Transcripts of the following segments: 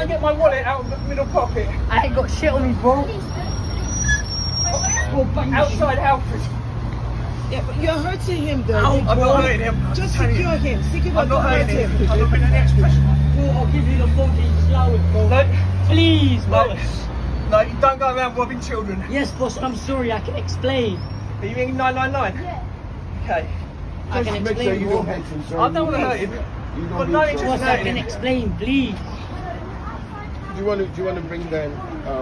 and get my wallet out of the middle pocket. I ain't got shit on me, bro. Outside Alfred. Yeah, but you're hurting him though. I'm not hurting him. Just secure him. Secure I'm not hurting him. him. I'm not being any expression. I'll give you the fucking flowers, bro. No. Please, No. boss. No, you don't go around robbing children. Yes, boss, I'm sorry, I can explain. Are you ringing 999? Yeah. Okay. I can Make sure explain, you bro. don't hurt him, sir. I don't want to hurt him. You But don't no do interest Boss, in I hurting can him. explain, please. Do you want to bring them?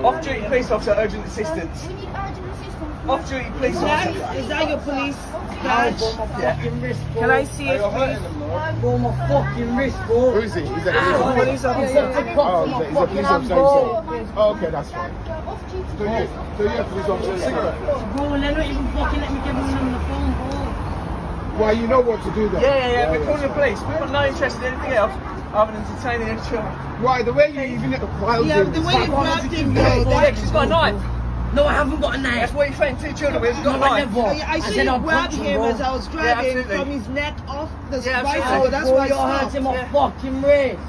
Off-duty police officer, urgent assistance. We need urgent assistance. Off-duty police Is officer. that your police Ow, badge? bro, my fucking wrist, bro. Can I see Are it, you hurting please? them, no? Bro, my fucking wrist, bro. Who is he? He's a police Oh, officer. police officer. He's a cop Oh, for my he's a fucking police hand, officer bro. himself. Oh, okay, that's fine. Off-duty. So yeah, police officer, cigarette. Bro, they're not even fucking let me give them on the phone, bro. Well, you know what to do then. Yeah. We're calling the police. We've got no interest in anything else other than detaining the children. Why, the way you even wild Yeah, the way you grabbed him though. Yeah, 'cause he's got a knife. No, I haven't got a knife. That's what he threatened two children with. He's got a No, I knife. never. I see said you I'll grab punch him bro. as I was driving absolutely. from his neck off the Yeah, right absolutely. so that's bro, why I you're stopped. hurting my fucking wrist.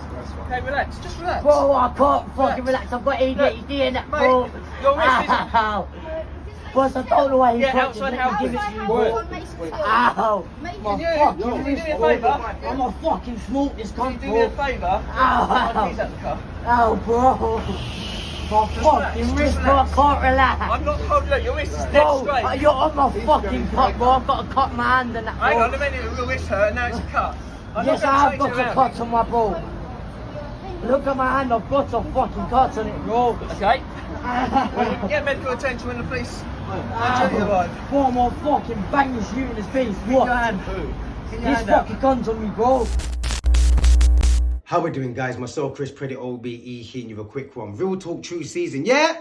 Okay, relax. Just relax. Bro, I can't fucking relax. I've got ADHD in that, bro. Mate, your wrist is... Ow. Boss, I don't know why he's Yeah, touching outside me. house. Give it to me, bro. What? Ow. My Can fucking you do wrist, me a bro. favour? I'm a fucking smoke this Can cunt, you do me bro. a favour? Ow. I'll keys out the car. Ow, bro. My fucking wrist, bro. I can't relax. I'm not holding you. Your wrist is dead Bro, straight. you're on my fucking cut, bro. I've got to cut my hand and that, Hang on bro. a minute, your wrist hurt and now it's a cut. I'm Yes, not I have going got to a cut on my bro. Look at my hand, I've got a fucking cut on it, bro. Okay. Well, you can get medical attention when the police actually arrive. Bro, I'm gonna fucking bang this you in his face. Get your What? hand. Get your These hand out. fucking guns on me, bro. How we doing, guys? Myself, Chris Pretty OBE, hitting you with a quick one. Real talk, true season. Yeah.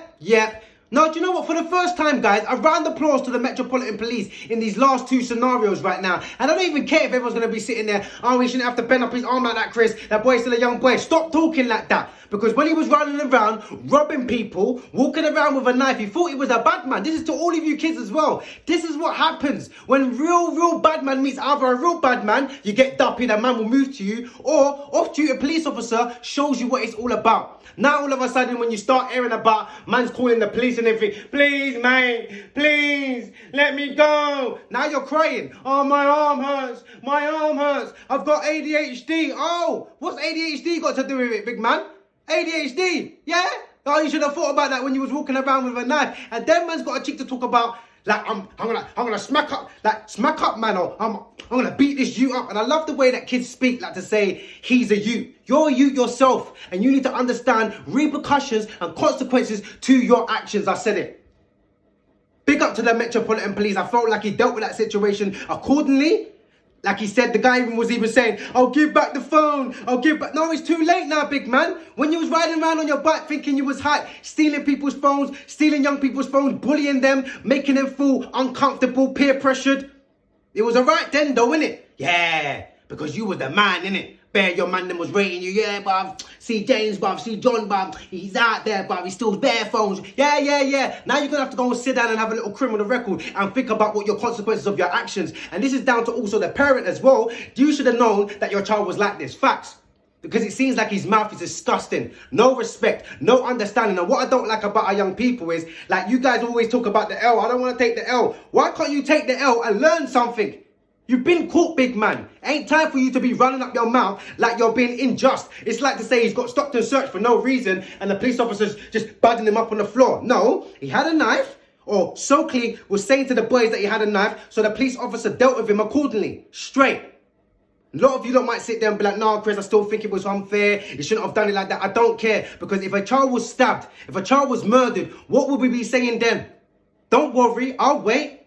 No, do you know what? For the first time, guys, a round of applause to the Metropolitan Police in these last two scenarios right now. And I don't even care if everyone's going to be sitting there, oh, he shouldn't have to bend up his arm like that, Chris. That boy's still a young boy. Stop talking like that. Because when he was running around, robbing people, walking around with a knife, he thought he was a bad man. This is to all of you kids as well. This is what happens when real bad man meets either a real bad man, you get duppy, that man will move to you, or off-duty police officer shows you what it's all about. Now all of a sudden when you start hearing about man's calling the police and everything, please mate, please, let me go. Now you're crying, oh my arm hurts, I've got ADHD. Oh, what's ADHD got to do with it, big man? ADHD, yeah? Oh, you should have thought about that when you was walking around with a knife. And then man's got a cheek to talk about, like, I'm gonna smack up, man, or I'm gonna beat this you up. And I love the way that kids speak, like to say, he's a you. You're a you yourself, and you need to understand repercussions and consequences to your actions. I said it. Big up to the Metropolitan Police. I felt like he dealt with that situation accordingly. Like he said, the guy even was saying, I'll give back the phone, I'll give back. No, it's too late now, big man. When you was riding around on your bike thinking you was hot, stealing people's phones, stealing young people's phones, bullying them, making them feel uncomfortable, peer pressured. It was alright then though, innit? Yeah, because you was the man, innit? Bear, your man them was rating you, yeah, bruv. See James, bruv, see John, bruv. He's out there, bruv. He steals bare phones. Yeah. Now you're gonna have to go and sit down and have a little criminal record and think about what your consequences of your actions. And this is down to also the parent as well. You should have known that your child was like this. Facts. Because it seems like his mouth is disgusting. No respect, no understanding. And what I don't like about our young people is, like, you guys always talk about the L. I don't want to take the L. Why can't you take the L and learn something? You've been caught, big man. Ain't time for you to be running up your mouth like you're being unjust. It's like to say he's got stopped and searched for no reason and the police officers just budding him up on the floor. No, he had a knife, or Soakley was saying to the boys that he had a knife, so the police officer dealt with him accordingly. Straight. A lot of you lot might sit there and be like, no, Chris, I still think it was unfair. You shouldn't have done it like that. I don't care. Because if a child was stabbed, if a child was murdered, what would we be saying then? Don't worry, I'll wait.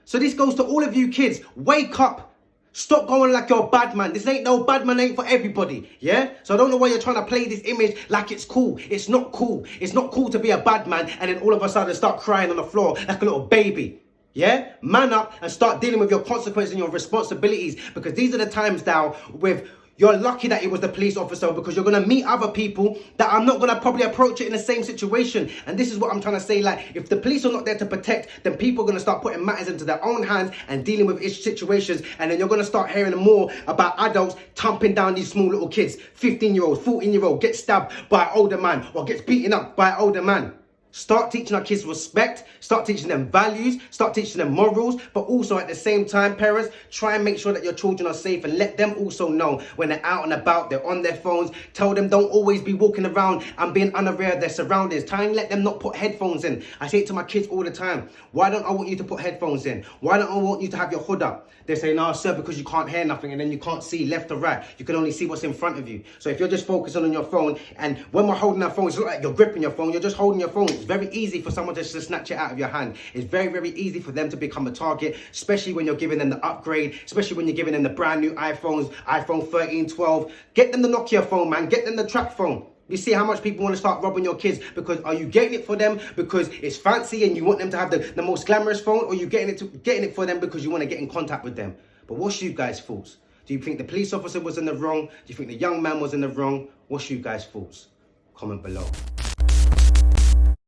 So this goes to all of you kids. Wake up. Stop going like you're a bad man. This ain't no bad man, ain't for everybody. Yeah? So I don't know why you're trying to play this image like it's cool. It's not cool. It's not cool to be a bad man and then all of a sudden start crying on the floor like a little baby. Yeah? Man up and start dealing with your consequences and your responsibilities, because these are the times now with You're lucky that it was the police officer, because you're going to meet other people that are not going to probably approach it in the same situation. And this is what I'm trying to say. Like, if the police are not there to protect, then people are going to start putting matters into their own hands and dealing with situations. And then you're going to start hearing more about adults thumping down these small little kids, 15-year-olds, 14-year-old, get stabbed by an older man or gets beaten up by an older man. Start teaching our kids respect, start teaching them values, start teaching them morals, but also at the same time, parents, try and make sure that your children are safe and let them also know when they're out and about, they're on their phones. Tell them don't always be walking around and being unaware of their surroundings. Try and let them not put headphones in. I say it to my kids all the time. Why don't I want you to put headphones in? Why don't I want you to have your hood up? They say, no, sir, because you can't hear nothing and then you can't see left or right. You can only see what's in front of you. So if you're just focusing on your phone, and when we're holding our phone, it's not like you're gripping your phone, you're just holding your phone. It's very easy for someone to just snatch it out of your hand. It's very, very easy for them to become a target, especially when you're giving them the upgrade, especially when you're giving them the brand new iPhones, iPhone 13, 12. Get them the Nokia phone, man. Get them the trap phone. You see how much people want to start robbing your kids because are you getting it for them because it's fancy and you want them to have the most glamorous phone, or are you getting it for them because you want to get in contact with them? But what's you guys' thoughts? Do you think the police officer was in the wrong? Do you think the young man was in the wrong? What's you guys' thoughts? Comment below.